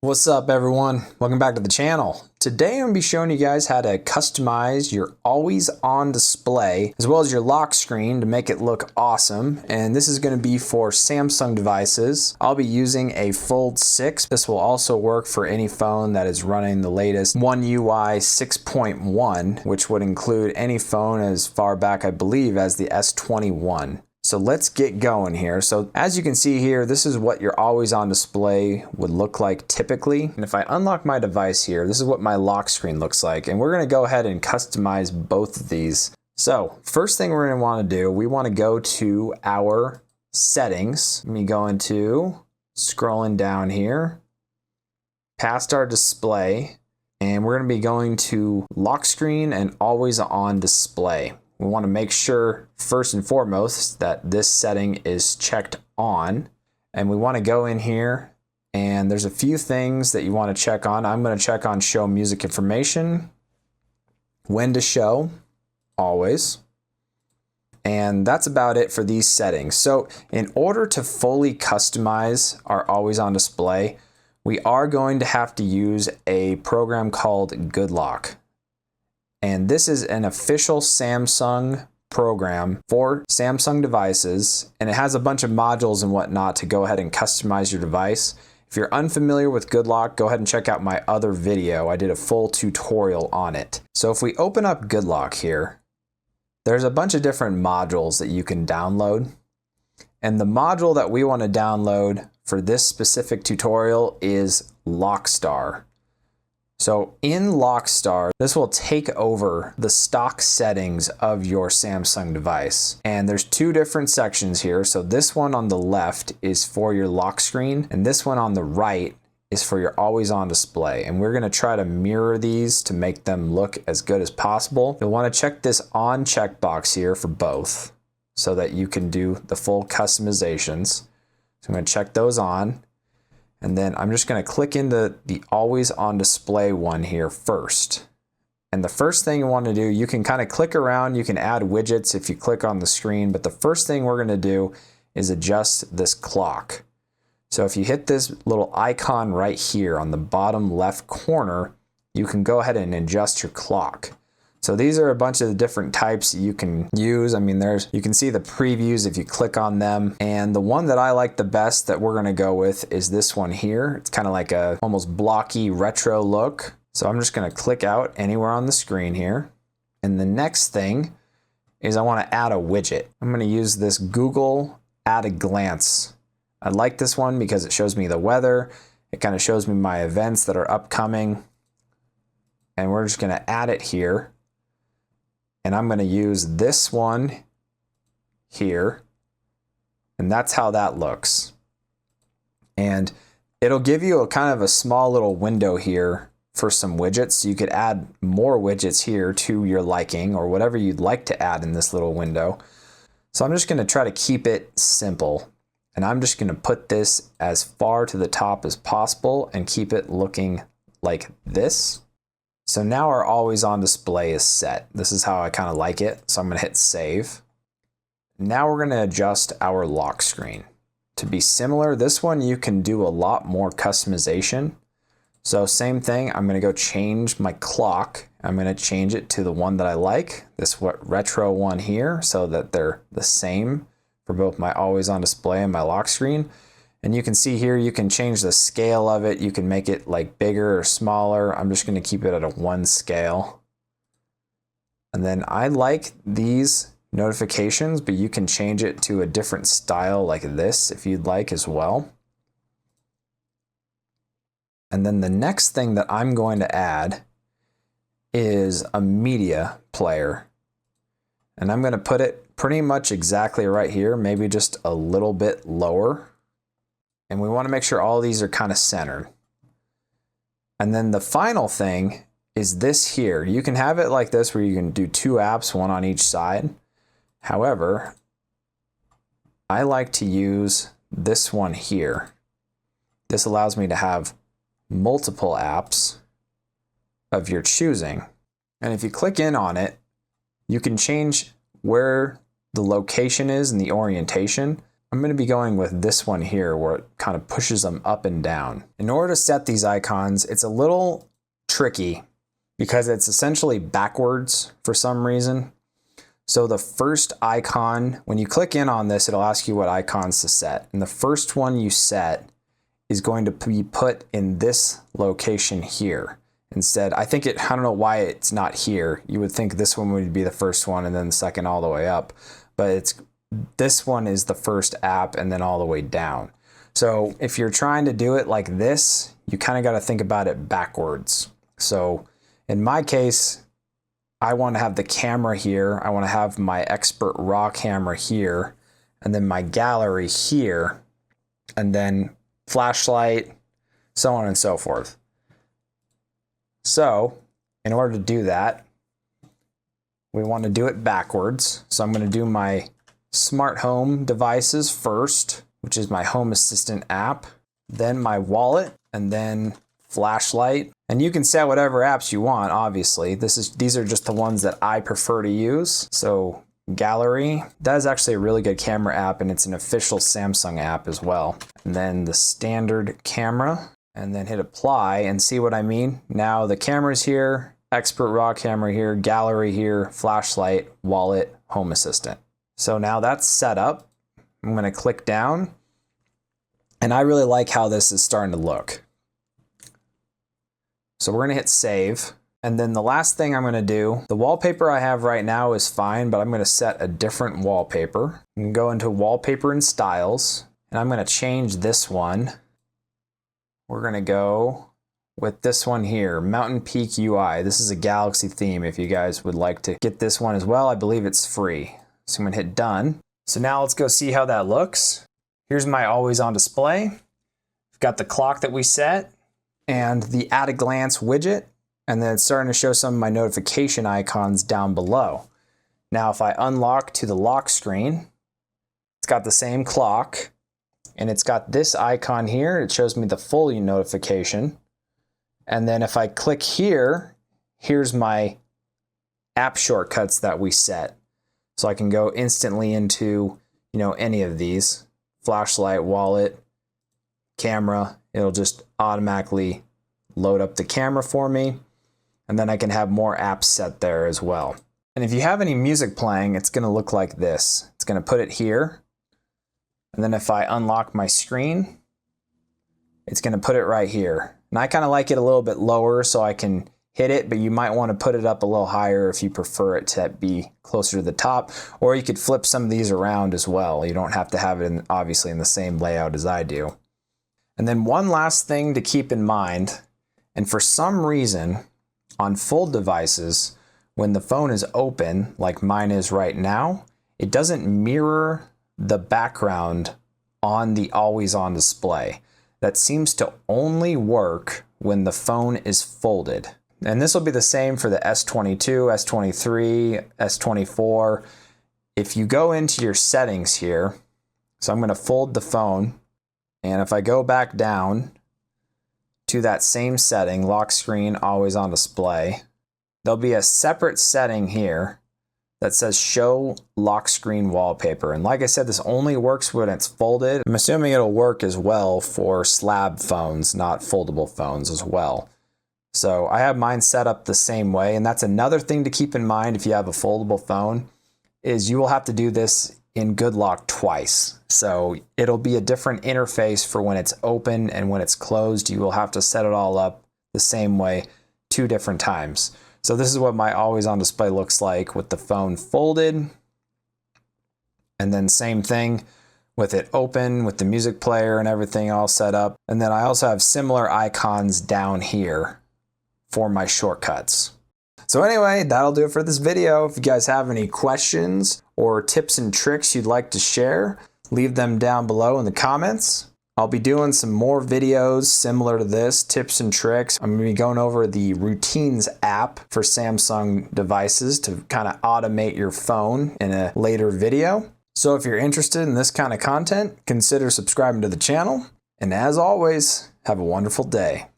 What's up everyone? Welcome back to the channel. Today I'm going to be showing you guys how to customize your always on display as well as your lock screen to make it look awesome. And this is going to be for Samsung devices. I'll be using a Fold 6. This will also work for any phone that is running the latest One UI 6.1, which would include any phone as far back I believe as the S21. So let's get going here. So as you can see here, this is what your always on display would look like typically. And if I unlock my device here, this is what my lock screen looks like. And we're gonna go ahead and customize both of these. So first thing we're gonna wanna do, we wanna go to our settings. Let me go into scrolling down here, past our display, and we're gonna be going to lock screen and always on display. We want to make sure first and foremost that this setting is checked on, and we want to go in here and there's a few things that you want to check on. I'm going to check on show music information, when to show, always, and that's about it for these settings. So in order to fully customize our always on display, we are going to have to use a program called Good Lock. And this is an official Samsung program for Samsung devices, and it has a bunch of modules and whatnot to go ahead and customize your device. If you're unfamiliar with Good Lock, go ahead and check out my other video. I did a full tutorial on it. So if we open up Good Lock here, there's a bunch of different modules that you can download. And the module that we want to download for this specific tutorial is Lockstar. So in Lockstar, this will take over the stock settings of your Samsung device. And there's two different sections here. So this one on the left is for your lock screen, and this one on the right is for your always on display. And we're going to try to mirror these to make them look as good as possible. You'll want to check this on checkbox here for both so that you can do the full customizations. So I'm going to check those on. And then I'm just going to click into the always on display one here first. And the first thing you want to do, you can kind of click around, you can add widgets if you click on the screen, but the first thing we're going to do is adjust this clock. So if you hit this little icon right here on the bottom left corner, you can go ahead and adjust your clock. So these are a bunch of the different types you can use. I mean, you can see the previews if you click on them. And the one that I like the best that we're gonna go with is this one here. It's kind of like a almost blocky retro look. So I'm just gonna click out anywhere on the screen here. And the next thing is I wanna add a widget. I'm gonna use this Google at a glance. I like this one because it shows me the weather. It kind of shows me my events that are upcoming. And we're just gonna add it here. And I'm going to use this one here, and that's how that looks. And it'll give you a kind of a small little window here for some widgets. You could add more widgets here to your liking or whatever you'd like to add in this little window. So I'm just going to try to keep it simple, and I'm just going to put this as far to the top as possible and keep it looking like this. So now our always on display is set. This is how I kind of like it. So I'm going to hit save. Now we're going to adjust our lock screen. To be similar, this one you can do a lot more customization. So same thing, I'm going to go change my clock. I'm going to change it to the one that I like, this retro one here, so that they're the same for both my always on display and my lock screen. And you can see here, you can change the scale of it. You can make it like bigger or smaller. I'm just going to keep it at a 1 scale. And then I like these notifications, but you can change it to a different style like this if you'd like as well. And then the next thing that I'm going to add is a media player. And I'm going to put it pretty much exactly right here, maybe just a little bit lower. And we want to make sure all these are kind of centered. And then the final thing is this here. You can have it like this where you can do 2 apps, one on each side. However, I like to use this one here. This allows me to have multiple apps of your choosing. And if you click in on it, you can change where the location is and the orientation. I'm going to be going with this one here where it kind of pushes them up and down. In order to set these icons, it's a little tricky because it's essentially backwards for some reason. So the first icon, when you click in on this, it'll ask you what icons to set. And the first one you set is going to be put in this location here. Instead, I don't know why it's not here. You would think this one would be the first one and then the second all the way up. But this one is the first app and then all the way down. So if you're trying to do it like this, you kind of got to think about it backwards. So in my case, I want to have the camera here. I want to have my expert raw camera here, and then my gallery here, and then flashlight, so on and so forth. So in order to do that, we want to do it backwards. So I'm going to do my smart home devices first, which is my home assistant app, then my wallet, and then flashlight. And you can set whatever apps you want, obviously. These are just the ones that I prefer to use. So gallery, that is actually a really good camera app, and it's an official Samsung app as well. And then the standard camera, and then hit apply and see what I mean. Now the camera's here, expert raw camera here, gallery here, flashlight, wallet, home assistant. So now that's set up. I'm going to click down, and I really like how this is starting to look. So we're going to hit save. And then the last thing I'm going to do, the wallpaper I have right now is fine, but I'm going to set a different wallpaper. I'm going to go into wallpaper and styles, and I'm going to change this one. We're going to go with this one here, Mountain Peak UI. This is a Galaxy theme if you guys would like to get this one as well. I believe it's free. So I'm going to hit done. So now let's go see how that looks. Here's my always on display. We've got the clock that we set and the at a glance widget. And then it's starting to show some of my notification icons down below. Now, if I unlock to the lock screen, it's got the same clock and it's got this icon here. It shows me the full notification. And then if I click here, here's my app shortcuts that we set. So I can go instantly into, any of these, flashlight, wallet, camera. It'll just automatically load up the camera for me. And then I can have more apps set there as well. And if you have any music playing, it's going to look like this. It's going to put it here. And then if I unlock my screen, it's going to put it right here. And I kind of like it a little bit lower so I can hit it, but you might want to put it up a little higher if you prefer it to be closer to the top, or you could flip some of these around as well. You don't have to have it obviously in the same layout as I do. And then one last thing to keep in mind, and for some reason on full devices, when the phone is open, like mine is right now, it doesn't mirror the background on the always on display. That seems to only work when the phone is folded. And this will be the same for the S22, S23, S24. If you go into your settings here, so I'm going to fold the phone, and if I go back down to that same setting, lock screen, always on display, there'll be a separate setting here that says show lock screen wallpaper. And like I said, this only works when it's folded. I'm assuming it'll work as well for slab phones, not foldable phones as well. So I have mine set up the same way, and that's another thing to keep in mind if you have a foldable phone, is you will have to do this in Good Lock twice. So it'll be a different interface for when it's open and when it's closed. You will have to set it all up the same way 2 different times. So this is what my always on display looks like with the phone folded. And then same thing with it open, with the music player and everything all set up. And then I also have similar icons down here for my shortcuts. So anyway, that'll do it for this video. If you guys have any questions or tips and tricks you'd like to share, leave them down below in the comments. I'll be doing some more videos similar to this, tips and tricks. I'm going to be going over the Routines app for Samsung devices to kind of automate your phone in a later video. So if you're interested in this kind of content, consider subscribing to the channel. And as always, have a wonderful day.